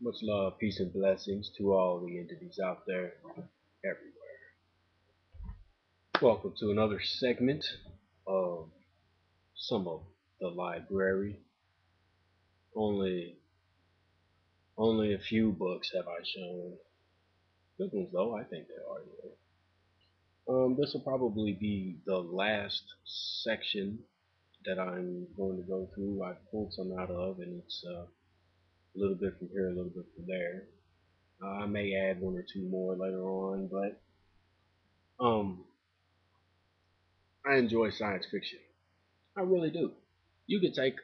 Much love, peace, and blessings to all the entities out there everywhere. Welcome to another segment of some of the library. Only only a few books have I shown. Good ones though, I think they are anyway. This will probably be the last section that I'm going to go through. I pulled some out of, and it's a little bit from here, a little bit from there. I may add one or two more later on, but um, I enjoy science fiction. I really do. You could take,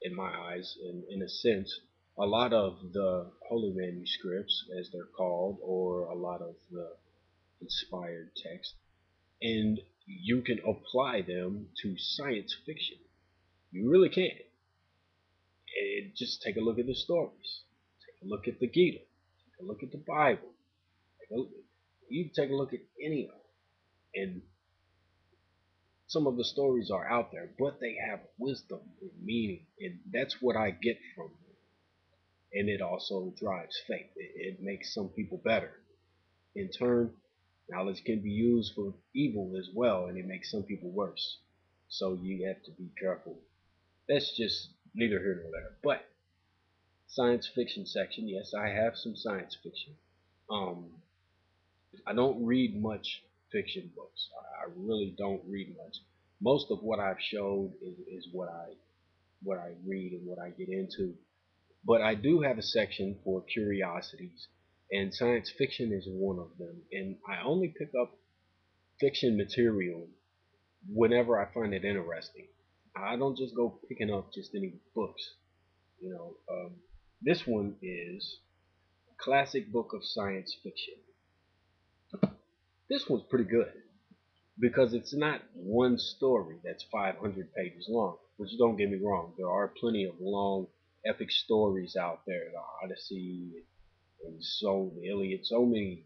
in my eyes, in a sense, a lot of the holy manuscripts, as they're called, or a lot of the inspired text, and you can apply them to science fiction. You really can. And just take a look at the stories. Take a look at the Gita. Take a look at the Bible. Take a, you take a look at any of them. And some of the stories are out there, but they have wisdom and meaning, and that's what I get from them. And it also drives faith. It makes some people better. In turn, knowledge can be used for evil as well, and it makes some people worse. So you have to be careful. That's just neither here nor there. But science fiction section, yes, I have some science fiction. Um, I don't read much fiction books. I really don't read much. Most of what I've showed is what I read and what I get into. But I do have a section for curiosities, and science fiction is one of them. And I only pick up fiction material whenever I find it interesting. I don't just go picking up just any books. You know, this one is a classic book of science fiction. This one's pretty good because it's not one story that's 500 pages long. Which don't get me wrong, there are plenty of long epic stories out there, the Odyssey and so the Iliad, so many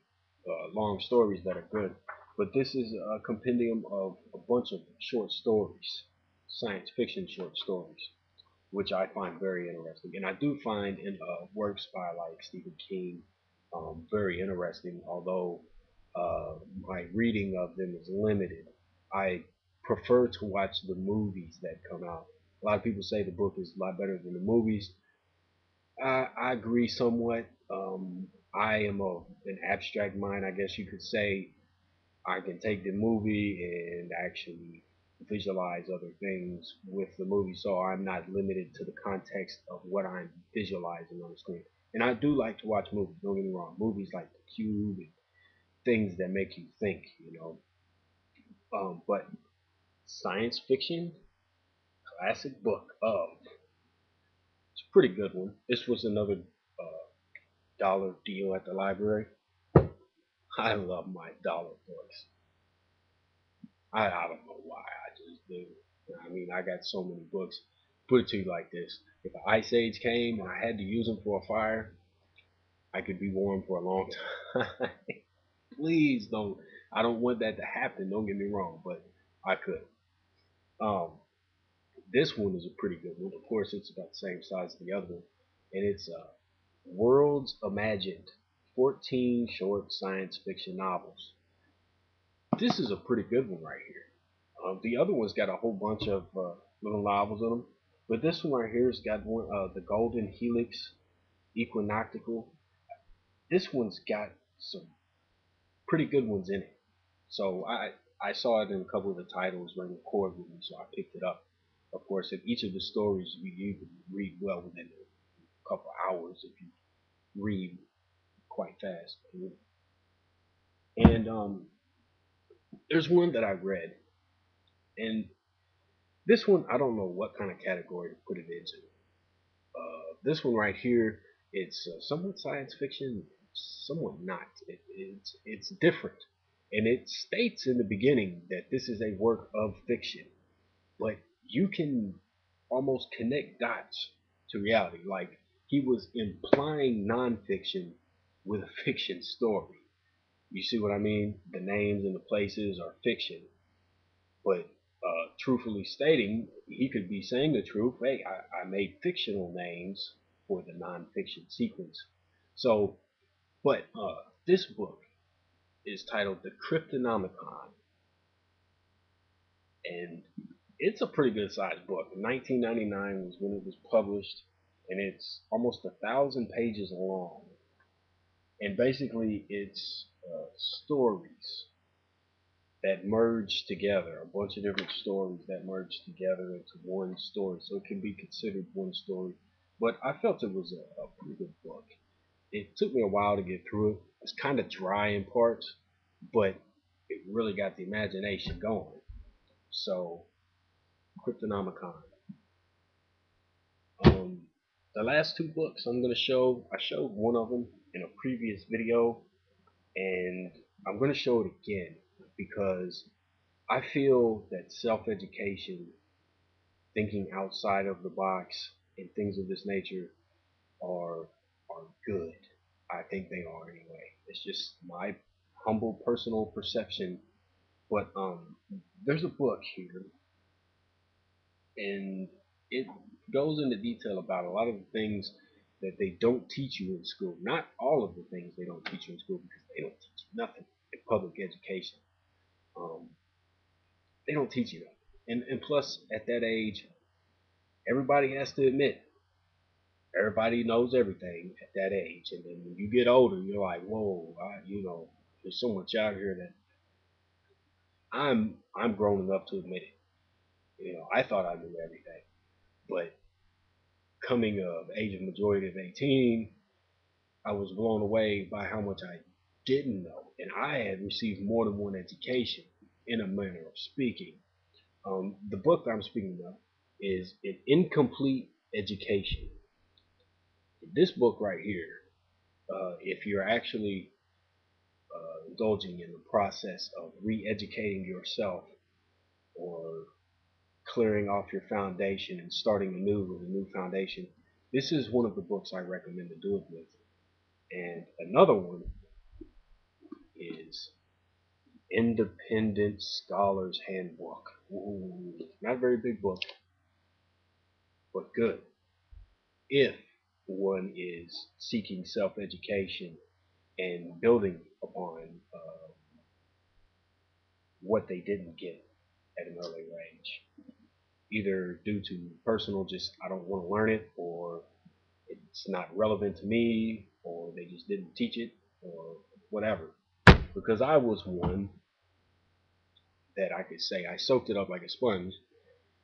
long stories that are good. But this is a compendium of a bunch of short stories, science fiction short stories, which I find very interesting. And I do find in works by like Stephen King very interesting, although my reading of them is limited. I prefer to watch the movies that come out. A lot of people say the book is a lot better than the movies. I agree somewhat. I am an abstract mind, I guess you could say. I can take the movie and actually visualize other things with the movie, so I'm not limited to the context of what I'm visualizing on the screen. And I do like to watch movies. Don't get me wrong. Movies like The Cube and things that make you think, you know. But science fiction, classic book of. It's a pretty good one. This was another dollar deal at the library. I love my dollar books. I don't know why. I just do. I mean, I got so many books. Put it to you like this: if an ice age came and I had to use them for a fire, I could be warm for a long time. Please don't. I don't want that to happen. Don't get me wrong, but I could. Um, this one is a pretty good one. Of course, it's about the same size as the other one, and it's Worlds Imagined, 14 short science fiction novels. This is a pretty good one right here. The other one's got a whole bunch of little novels in them, but this one right here has got one, the Golden Helix Equinoctial. This one's got some pretty good ones in it. So I saw it in a couple of the titles running chord with me, so I picked it up. Of course, in each of the stories you can read well within a couple of hours if you read quite fast. And there's one that I read, and this one I don't know what kind of category to put it into. This one right here, it's somewhat science fiction, somewhat not. It's different, and it states in the beginning that this is a work of fiction, but you can almost connect dots to reality. Like he was implying nonfiction with a fiction story. You see what I mean? The names and the places are fiction, but truthfully stating, he could be saying the truth. Hey, I made fictional names, for the nonfiction sequence. So, but this book is titled The Cryptonomicon, and it's a pretty good sized book. 1999 was when it was published, and it's almost 1,000 pages long. And basically, it's stories that merge together, a bunch of different stories that merge together into one story. So it can be considered one story. But I felt it was a pretty good book. It took me a while to get through it. It's kind of dry in parts, but it really got the imagination going. So, Cryptonomicon. Um, the last two books I'm going to show, I showed one of them in a previous video, and I'm going to show it again because I feel that self-education, thinking outside of the box, and things of this nature are are good. I think they are anyway. It's just my humble personal perception. But there's a book here, and it goes into detail about a lot of the things that they don't teach you in school. Not all of the things they don't teach you in school, because they don't teach you nothing in public education. Um, they don't teach you nothing. And plus, at that age, everybody has to admit, everybody knows everything at that age. And then when you get older, you're like, whoa, there's so much out here that I'm grown enough to admit it. I thought I knew everything, but coming of age of majority of 18, I was blown away by how much I didn't know, and I had received more than one education, in a manner of speaking. The book I'm speaking of is An Incomplete Education. This book right here, if you're actually indulging in the process of re-educating yourself, or clearing off your foundation and starting anew with a new foundation, this is one of the books I recommend to do it with. And another one is Independent Scholar's Handbook. Ooh, not a very big book, but good if one is seeking self-education and building upon what they didn't get at an early age, either due to personal, just I don't want to learn it, or it's not relevant to me, or they just didn't teach it, or whatever. Because I was one that I could say I soaked it up like a sponge,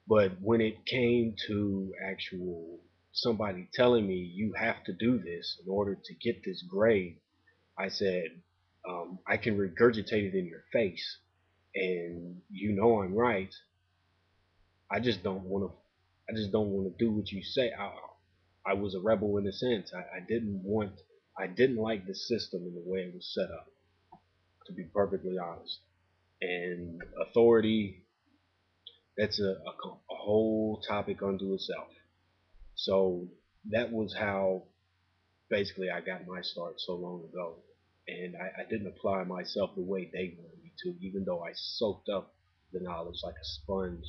but when it came to actual somebody telling me you have to do this in order to get this grade, I said, I can regurgitate it in your face, and I'm right. I just don't want to. I just don't want to do what you say. I was a rebel in a sense. I didn't want. I didn't like the system and the way it was set up, to be perfectly honest. And authority, that's a whole topic unto itself. So that was how basically I got my start so long ago. And I didn't apply myself the way they wanted me to, even though I soaked up the knowledge like a sponge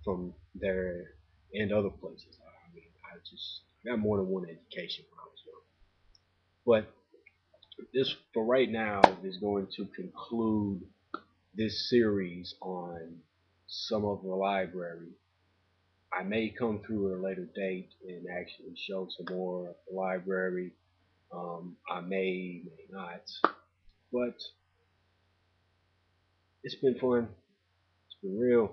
from there and other places. I mean, I just got more than one education when I was young. But this, for right now, is going to conclude this series on some of the library. I may come through at a later date and actually show some more of the library. I may not, but it's been fun. It's been real,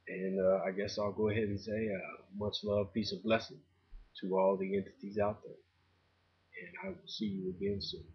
and I guess I'll go ahead and say much love, peace, and blessing to all the entities out there, and I will see you again soon.